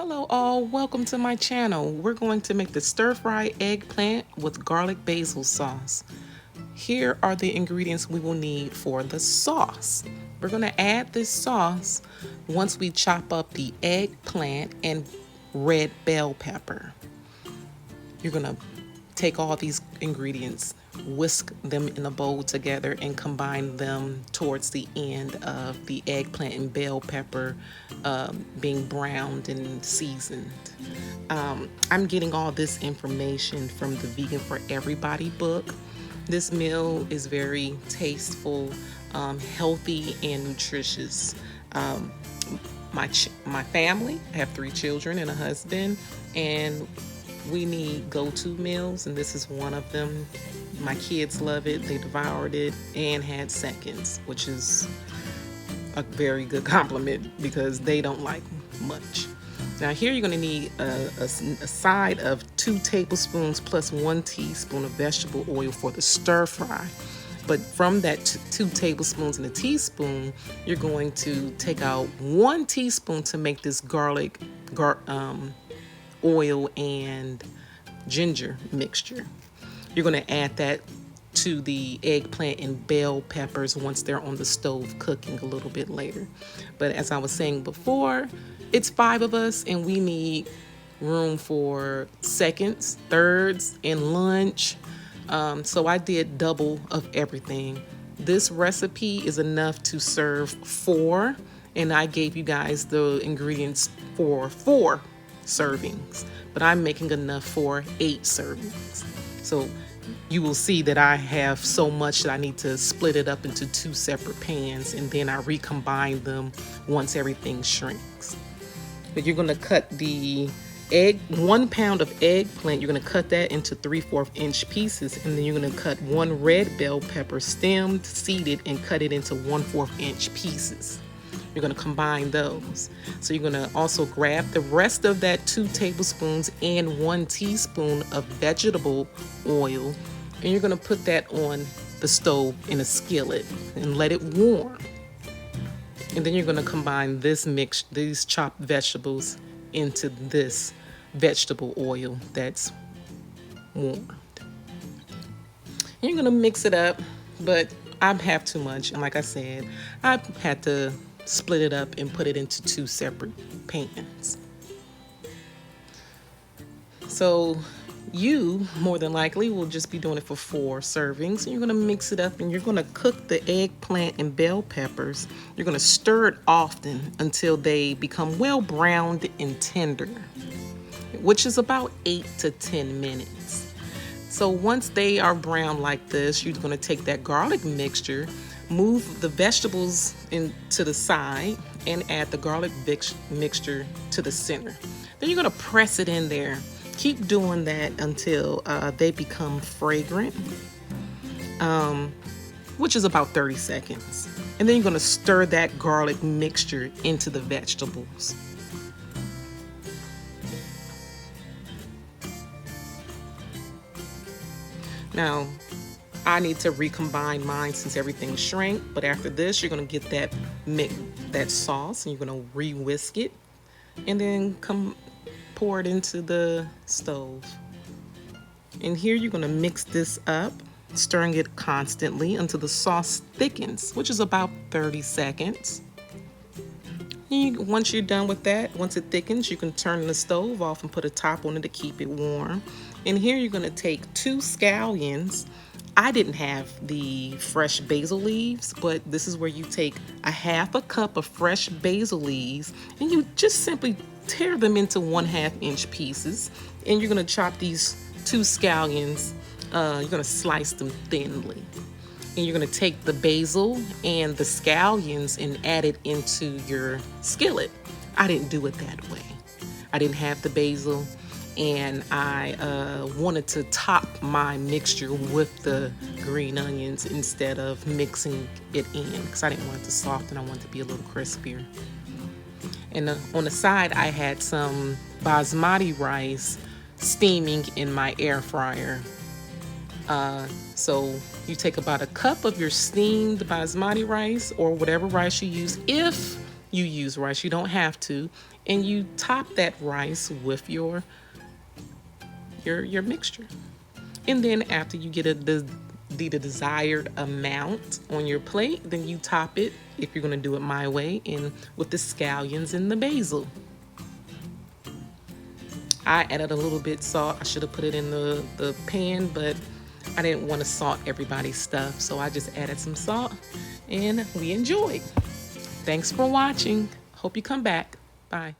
Hello all, welcome to my channel. We're going to make the stir-fry eggplant with garlic basil sauce. Here are the ingredients we will need for the sauce. We're going to add this sauce once we chop up the eggplant and red bell pepper. You're going to take all these ingredients, whisk them in a bowl together, and combine them towards the end of the eggplant and bell pepper being browned and seasoned. I'm getting all this information from the Vegan for Everybody book. This meal is very tasteful, healthy, and nutritious. My family, I have 3 children and a husband, and we need go-to meals, and this is one of them. My kids love it. They devoured it and had seconds, which is a very good compliment because they don't like much. Now here you're going to need a side of 2 tablespoons plus 1 teaspoon of vegetable oil for the stir fry. But from that 2 tablespoons and a teaspoon, you're going to take out 1 teaspoon to make this garlic oil and ginger mixture. You're going to add that to the eggplant and bell peppers once they're on the stove cooking a little bit later. But as I was saying before, it's 5 of us and we need room for seconds, thirds, and lunch. So I did double of everything. This recipe is enough to serve 4, and I gave you guys the ingredients for 4 servings, but I'm making enough for 8 servings. So you will see that I have so much that I need to split it up into 2 separate pans, and then I recombine them once everything shrinks. But you're going to cut the 1 pound of eggplant, you're going to cut that into 3/4 inch pieces, and then you're going to cut 1 red bell pepper, stemmed, seeded, and cut it into 1/4 inch pieces. You're going to combine those. So you're going to also grab the rest of that 2 tablespoons and 1 teaspoon of vegetable oil, and you're going to put that on the stove in a skillet and let it warm. And then you're going to combine these chopped vegetables into this vegetable oil that's warmed. And you're going to mix it up, but I have too much, and like I said, I had to split it up and put it into 2 separate pans. So you more than likely will just be doing it for 4 servings. And you're going to mix it up, and you're going to cook the eggplant and bell peppers. You're going to stir it often until they become well browned and tender, which is about 8 to 10 minutes. So once they are brown like this, you're going to take that garlic mixture, move the vegetables into the side, and add the garlic mixture to the center. Then you're going to press it in there. Keep doing that until they become fragrant, which is about 30 seconds. And then you're going to stir that garlic mixture into the vegetables. Now, I need to recombine mine since everything shrank, but after this, you're going to get that sauce, and you're going to re-whisk it, and then pour it into the stove. And here you're going to mix this up, stirring it constantly until the sauce thickens, which is about 30 seconds. Once you're done with that, once it thickens, you can turn the stove off and put a top on it to keep it warm. And here you're going to take 2 scallions. I didn't have the fresh basil leaves, but this is where you take a 1/2 cup of fresh basil leaves, and you just simply tear them into 1/2 inch pieces. And you're going to chop these 2 scallions. You're going to slice them thinly. And you're going to take the basil and the scallions and add it into your skillet. I didn't do it that way. I didn't have the basil, and I wanted to top my mixture with the green onions instead of mixing it in, because I didn't want it to soften. I wanted it to be a little crispier. And on the side, I had some basmati rice steaming in my air fryer. So you take about 1 cup of your steamed basmati rice, or whatever rice you use. If you use rice, you don't have to, and you top that rice with your mixture. And then after you get the desired amount on your plate, then you top it, if you're gonna do it my way, in with the scallions and the basil. I added a little bit salt. I should have put it in the pan, but I didn't want to salt everybody's stuff, so I just added some salt, and we enjoyed. Thanks for watching. Hope you come back. Bye.